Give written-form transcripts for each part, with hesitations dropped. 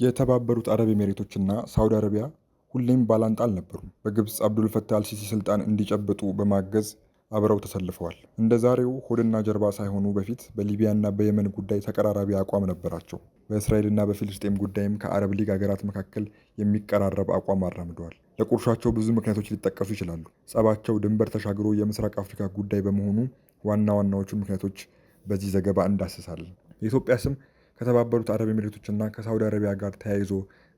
የተባበሩት አረብ ኤሚሬቶችና ሳውዲ አረቢያ ሁሌም ባላንጣ አልነበሩም። በግብፅ አብዱልፈታህ አልሲሲ ስልጣን እንዲጨብጡ በማገዝ አብረው ተሰልፈዋል። እንደ ዛሬው ሆድና ጀርባ ሳይሆኑ በፊት በሊቢያና በየመን ጉዳይ ተቀራራቢ አቋም ነበራቸው። በእስራኤልና በፊልስጤም ጉዳይም ከአረብ ሊግ ሀገራት መካከል የሚቀራረብ አቋም አራምደዋል። ለቁርሻቸው ብዙ ምክንያቶች ሊጠቀሱ ይችላሉ። ጸባቸው ድንበር ተሻግሮ የምስራቅ አፍሪካ ጉዳይ በመሆኑ ዋና ዋናዎቹ ምክንያቶች በዚህ ዘገባ እንዳስሳለን። የኢትዮጵያ ስም ከተባበሩት አረብ ኤሚሬቶችና ከሳውዲ አረቢያ ጋር ተያይዞ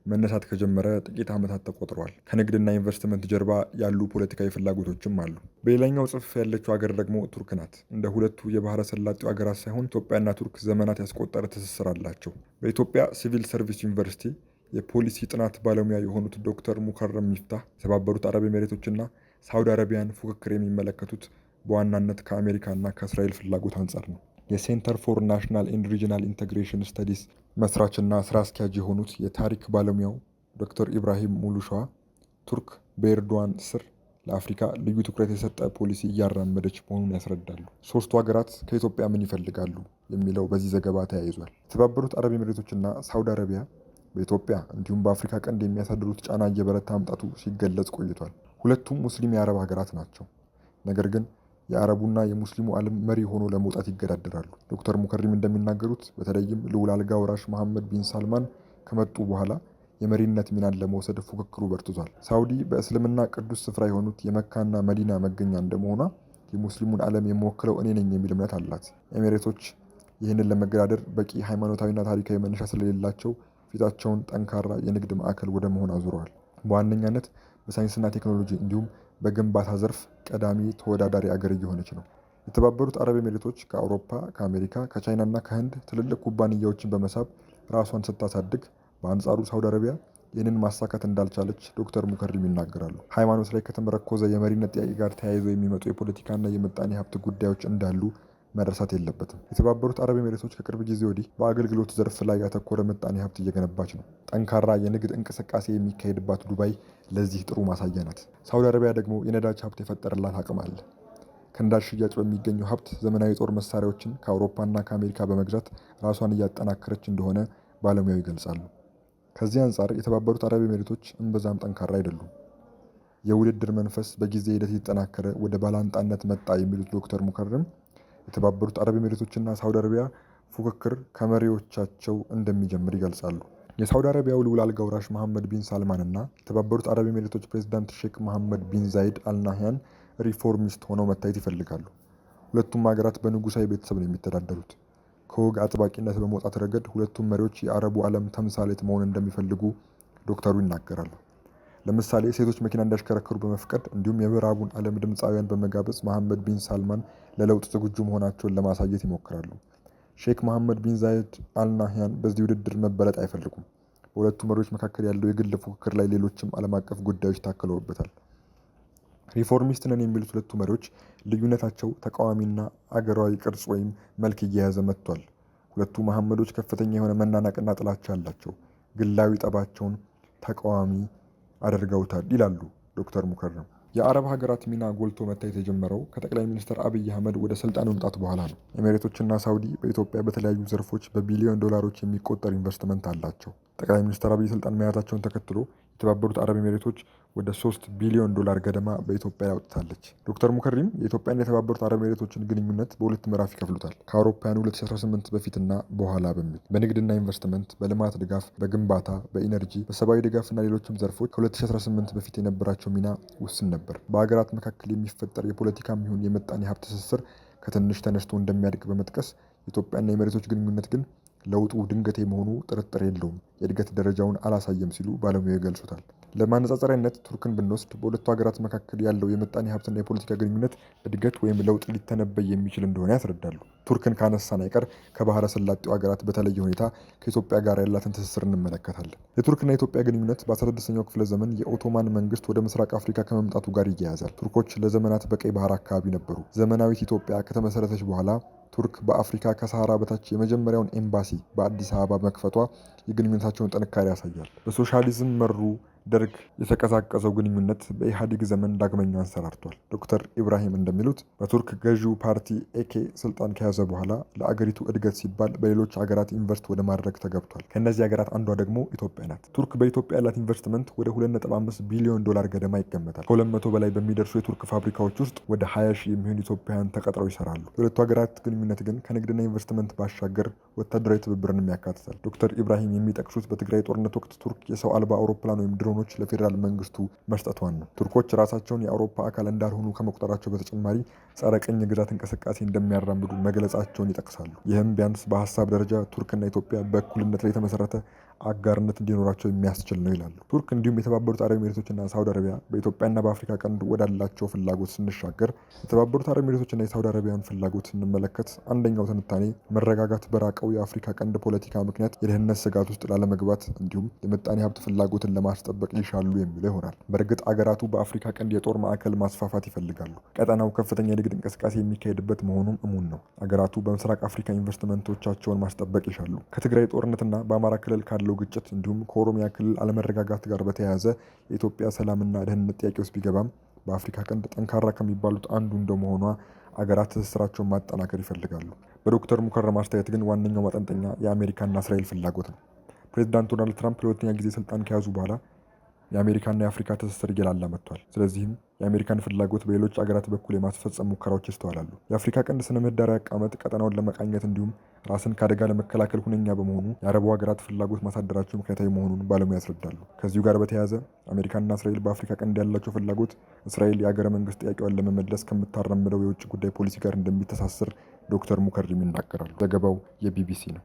መነሳት ከጀመረ ጥቂት ዓመታት ተቆጥረዋል። ከንግድና ኢንቨስትመንት ጀርባ ያሉ ፖለቲካዊ ፍላጎቶችም አሉ። በሌላኛው ጽንፍ ያለችው ሀገር ደግሞ ቱርክ ናት። እንደ ሁለቱ የባህረ ሰላጤው ሀገራት ሳይሆን ኢትዮጵያና ቱርክ ዘመናት ያስቆጠረ ትስስር አላቸው። በኢትዮጵያ ሲቪል ሰርቪስ ዩኒቨርሲቲ የፖሊሲ ጥናት ባለሙያ የሆኑት ዶክተር ሙከረም ሚፍታህ የተባበሩት አረብ ኤሚሬቶችና ሳውዲ አረቢያን ፉክክር የሚመለከቱት በዋናነት ከአሜሪካና ከእስራኤል ፍላጎት አንጻር ነው። የሴንተር ፎር ናሽናል ኤንድ ሪጂናል ኢንተግሬሽን ስተዲስ መስራችና ስራ አስኪያጅ የሆኑት የታሪክ ባለሙያው ዶክተር ኢብራሂም ሙሉሸዋ ቱርክ በኤርዶዋን ስር ለአፍሪካ ልዩ ትኩረት የሰጠ ፖሊሲ እያራመደች መሆኑን ያስረዳሉ። ሶስቱ ሀገራት ከኢትዮጵያ ምን ይፈልጋሉ የሚለው በዚህ ዘገባ ተያይዟል። የተባበሩት አረብ ኤሚሬቶችና ሳውዲ አረቢያ በኢትዮጵያ እንዲሁም በአፍሪካ ቀንድ የሚያሳድሩት ጫና እየበረታ መምጣቱ ሲገለጽ ቆይቷል። ሁለቱም ሙስሊም የአረብ ሀገራት ናቸው። ነገር ግን የአረቡና የሙስሊሙ ዓለም መሪ ሆኖ ለመውጣት ይገዳደራሉ። ዶክተር ሙከሪም እንደሚናገሩት በተለይም ልዑል አልጋ ወራሽ መሐመድ ቢን ሳልማን ከመጡ በኋላ የመሪነት ሚናን ለመውሰድ ፉክክሩ በርትቷል። ሳውዲ በእስልምና ቅዱስ ስፍራ የሆኑት የመካና መዲና መገኛ እንደመሆኗ የሙስሊሙን ዓለም የምወክለው እኔ ነኝ የሚል እምነት አላት። ኤሚሬቶች ይህንን ለመገዳደር በቂ ሃይማኖታዊና ታሪካዊ መነሻ ስለሌላቸው ፊታቸውን ጠንካራ የንግድ ማዕከል ወደ መሆን አዙረዋል። በዋነኛነት በሳይንስና ቴክኖሎጂ እንዲሁም በግንባታ ዘርፍ ቀዳሚ ተወዳዳሪ አገር እየሆነች ነው። የተባበሩት አረብ ኤሚሬቶች ከአውሮፓ፣ ከአሜሪካ፣ ከቻይናና ከህንድ ትልልቅ ኩባንያዎችን በመሳብ ራሷን ስታሳድግ፣ በአንጻሩ ሳውዲ አረቢያ ይህንን ማሳካት እንዳልቻለች ዶክተር ሙከሪም ይናገራሉ። ሃይማኖት ላይ ከተመረኮዘ የመሪነት ጥያቄ ጋር ተያይዞ የሚመጡ የፖለቲካና የምጣኔ ሀብት ጉዳዮች እንዳሉ መረሳት የለበትም። የተባበሩት አረብ ኤሚሬቶች ከቅርብ ጊዜ ወዲህ በአገልግሎት ዘርፍ ላይ ያተኮረ ምጣኔ ሀብት እየገነባች ነው። ጠንካራ የንግድ እንቅስቃሴ የሚካሄድባት ዱባይ ለዚህ ጥሩ ማሳያ ናት። ሳውዲ አረቢያ ደግሞ የነዳጅ ሀብት የፈጠረላት አቅም አለ። ከነዳጅ ሽያጭ በሚገኘው ሀብት ዘመናዊ የጦር መሳሪያዎችን ከአውሮፓና ከአሜሪካ በመግዛት ራሷን እያጠናከረች እንደሆነ ባለሙያው ይገልጻሉ። ከዚህ አንጻር የተባበሩት አረብ ኤሚሬቶች እምብዛም ጠንካራ አይደሉም። የውድድር መንፈስ በጊዜ ሂደት እየተጠናከረ ወደ ባላንጣነት መጣ የሚሉት ዶክተር ሙከረም የተባበሩት አረብ ኤሚሬቶችና ሳውዲ አረቢያ ፉክክር ከመሪዎቻቸው እንደሚጀምር ይገልጻሉ። የሳውዲ አረቢያው ልዑል አልጋ ወራሽ መሐመድ ቢን ሳልማን እና የተባበሩት አረብ ኤሚሬቶች ፕሬዝዳንት ሼክ መሐመድ ቢን ዛይድ አልናህያን ሪፎርሚስት ሆነው መታየት ይፈልጋሉ። ሁለቱም ሀገራት በንጉሳዊ ቤተሰብ ነው የሚተዳደሩት። ከወግ አጥባቂነት በመውጣት ረገድ ሁለቱም መሪዎች የአረቡ ዓለም ተምሳሌት መሆን እንደሚፈልጉ ዶክተሩ ይናገራሉ። ለምሳሌ ሴቶች መኪና እንዲያሽከረክሩ በመፍቀድ እንዲሁም የምዕራቡን ዓለም ድምፃውያን በመጋበዝ መሐመድ ቢን ሳልማን ለለውጥ ዝግጁ መሆናቸውን ለማሳየት ይሞክራሉ። ሼክ መሐመድ ቢን ዛይድ አልናህያን በዚህ ውድድር መበለጥ አይፈልጉም። በሁለቱ መሪዎች መካከል ያለው የግል ፉክክር ላይ ሌሎችም ዓለም አቀፍ ጉዳዮች ታክለውበታል። ሪፎርሚስት ነን የሚሉት ሁለቱ መሪዎች ልዩነታቸው ተቃዋሚና አገራዊ ቅርጽ ወይም መልክ እየያዘ መጥቷል። ሁለቱ መሐመዶች ከፍተኛ የሆነ መናናቅና ጥላቻ አላቸው። ግላዊ ጠባቸውን ተቃዋሚ አድርገውታል ይላሉ ዶክተር ሙከረም። የአረብ ሀገራት ሚና ጎልቶ መታየት የጀመረው ከጠቅላይ ሚኒስትር አብይ አህመድ ወደ ስልጣን መምጣት በኋላ ነው። ኤሚሬቶችና ሳውዲ በኢትዮጵያ በተለያዩ ዘርፎች በቢሊዮን ዶላሮች የሚቆጠር ኢንቨስትመንት አላቸው። ጠቅላይ ሚኒስትር አብይ ስልጣን መያዛቸውን ተከትሎ የተባበሩት አረብ ኤሚሬቶች ወደ 3 ቢሊዮን ዶላር ገደማ በኢትዮጵያ ያወጥታለች። ዶክተር ሙከሪም የኢትዮጵያና የተባበሩት አረብ ኤሚሬቶችን ግንኙነት በሁለት ምዕራፍ ይከፍሉታል። ከአውሮፓውያኑ 2018 በፊትና በኋላ በሚል በንግድና ኢንቨስትመንት፣ በልማት ድጋፍ፣ በግንባታ፣ በኢነርጂ፣ በሰብአዊ ድጋፍና ሌሎችም ዘርፎች ከ2018 በፊት የነበራቸው ሚና ውስን ነበር። በሀገራት መካከል የሚፈጠር የፖለቲካም ይሁን የምጣኔ ሀብት ትስስር ከትንሽ ተነስቶ እንደሚያድግ በመጥቀስ የኢትዮጵያና የኤሚሬቶች ግንኙነት ግን ለውጡ ድንገቴ መሆኑ ጥርጥር የለውም፣ የእድገት ደረጃውን አላሳየም ሲሉ ባለሙያው ይገልጹታል። ለማነጻጸሪያነት ቱርክን ብንወስድ በሁለቱ ሀገራት መካከል ያለው የምጣኔ ሀብትና የፖለቲካ ግንኙነት እድገት ወይም ለውጥ ሊተነበይ የሚችል እንደሆነ ያስረዳሉ። ቱርክን ካነሳን አይቀር ከባህረ ሰላጤው ሀገራት በተለየ ሁኔታ ከኢትዮጵያ ጋር ያላትን ትስስር እንመለከታለን። የቱርክና የኢትዮጵያ ግንኙነት በ16ኛው ክፍለ ዘመን የኦቶማን መንግስት ወደ ምስራቅ አፍሪካ ከመምጣቱ ጋር ይያያዛል። ቱርኮች ለዘመናት በቀይ ባህር አካባቢ ነበሩ። ዘመናዊት ኢትዮጵያ ከተመሰረተች በኋላ ቱርክ በአፍሪካ ከሰሃራ በታች የመጀመሪያውን ኤምባሲ በአዲስ አበባ መክፈቷ የግንኙነታቸውን ጥንካሬ ያሳያል። በሶሻሊዝም መሩ ደርግ የተቀዛቀዘው ግንኙነት በኢህአዴግ ዘመን ዳግመኛ አንሰራርቷል። ዶክተር ኢብራሂም እንደሚሉት በቱርክ ገዢው ፓርቲ ኤኬ ስልጣን ከያዘ በኋላ ለአገሪቱ እድገት ሲባል በሌሎች ሀገራት ኢንቨስት ወደ ማድረግ ተገብቷል። ከእነዚህ ሀገራት አንዷ ደግሞ ኢትዮጵያ ናት። ቱርክ በኢትዮጵያ ያላት ኢንቨስትመንት ወደ 2.5 ቢሊዮን ዶላር ገደማ ይገመታል። ከ200 በላይ በሚደርሱ የቱርክ ፋብሪካዎች ውስጥ ወደ 20 ሺህ የሚሆኑ ኢትዮጵያውያን ተቀጥረው ይሰራሉ። የሁለቱ ሀገራት ግንኙነት ግን ከንግድና ኢንቨስትመንት ባሻገር ወታደራዊ ትብብርንም ያካትታል። ዶክተር ኢብራሂም የሚጠቅሱት በትግራይ ጦርነት ወቅት ቱርክ የሰው አልባ አውሮፕላን ወይም ድሮኖች ለፌዴራል መንግስቱ መስጠቷን ነው። ቱርኮች ራሳቸውን የአውሮፓ አካል እንዳልሆኑ ከመቁጠራቸው በተጨማሪ ጸረ ቅኝ ግዛት እንቅስቃሴ እንደሚያራምዱ መግለጻቸውን ይጠቅሳሉ። ይህም ቢያንስ በሀሳብ ደረጃ ቱርክና ኢትዮጵያ በእኩልነት ላይ የተመሰረተ አጋርነት እንዲኖራቸው የሚያስችል ነው ይላሉ። ቱርክ እንዲሁም የተባበሩት አረብ ኤሚሬቶችና ሳውዲ አረቢያ በኢትዮጵያና በአፍሪካ ቀንድ ወዳላቸው ፍላጎት ስንሻገር የተባበሩት አረብ ኤሚሬቶችና የሳውዲ አረቢያን ፍላጎት ስንመለከት አንደኛው ትንታኔ መረጋጋት በራቀው የአፍሪካ ቀንድ ፖለቲካ ምክንያት የደህንነት ስጋት ውስጥ ላለመግባት እንዲሁም የምጣኔ ሀብት ፍላጎትን ለማስጠበቅ ይሻሉ የሚለው ይሆናል። በእርግጥ አገራቱ በአፍሪካ ቀንድ የጦር ማዕከል ማስፋፋት ይፈልጋሉ። ቀጠናው ከፍተኛ የንግድ እንቅስቃሴ የሚካሄድበት መሆኑም እሙን ነው። አገራቱ በምስራቅ አፍሪካ ኢንቨስትመንቶቻቸውን ማስጠበቅ ይሻሉ። ከትግራይ ጦርነትና በአማራ ክልል ካለው ግጭት እንዲሁም ከኦሮሚያ ክልል አለመረጋጋት ጋር በተያያዘ የኢትዮጵያ ሰላምና ደህንነት ጥያቄ ውስጥ ቢገባም በአፍሪካ ቀንድ ጠንካራ ከሚባሉት አንዱ እንደመሆኗ አገራት ትስስራቸውን ማጠናከር ይፈልጋሉ። በዶክተር ሙከረም አስተያየት ግን ዋነኛው ማጠንጠኛ የአሜሪካና እስራኤል ፍላጎት ነው። ፕሬዚዳንት ዶናልድ ትራምፕ ለሁለተኛ ጊዜ ስልጣን ከያዙ በኋላ የአሜሪካና የአፍሪካ ትስስር እየላላ መጥቷል። ስለዚህም የአሜሪካን ፍላጎት በሌሎች አገራት በኩል የማስፈጸም ሙከራዎች ይስተዋላሉ። የአፍሪካ ቀንድ ስነ ምህዳራዊ አቀማመጥ ቀጠናውን ለመቃኘት እንዲሁም ራስን ከአደጋ ለመከላከል ሁነኛ በመሆኑ የአረቡ ሀገራት ፍላጎት ማሳደራቸው ምክንያታዊ መሆኑን ባለሙያ ያስረዳሉ። ከዚሁ ጋር በተያያዘ አሜሪካና እስራኤል በአፍሪካ ቀንድ ያላቸው ፍላጎት እስራኤል የአገረ መንግስት ጥያቄዋን ለመመለስ ከምታራምደው የውጭ ጉዳይ ፖሊሲ ጋር እንደሚተሳሰር ዶክተር ሙከሪም ይናገራሉ። ዘገባው የቢቢሲ ነው።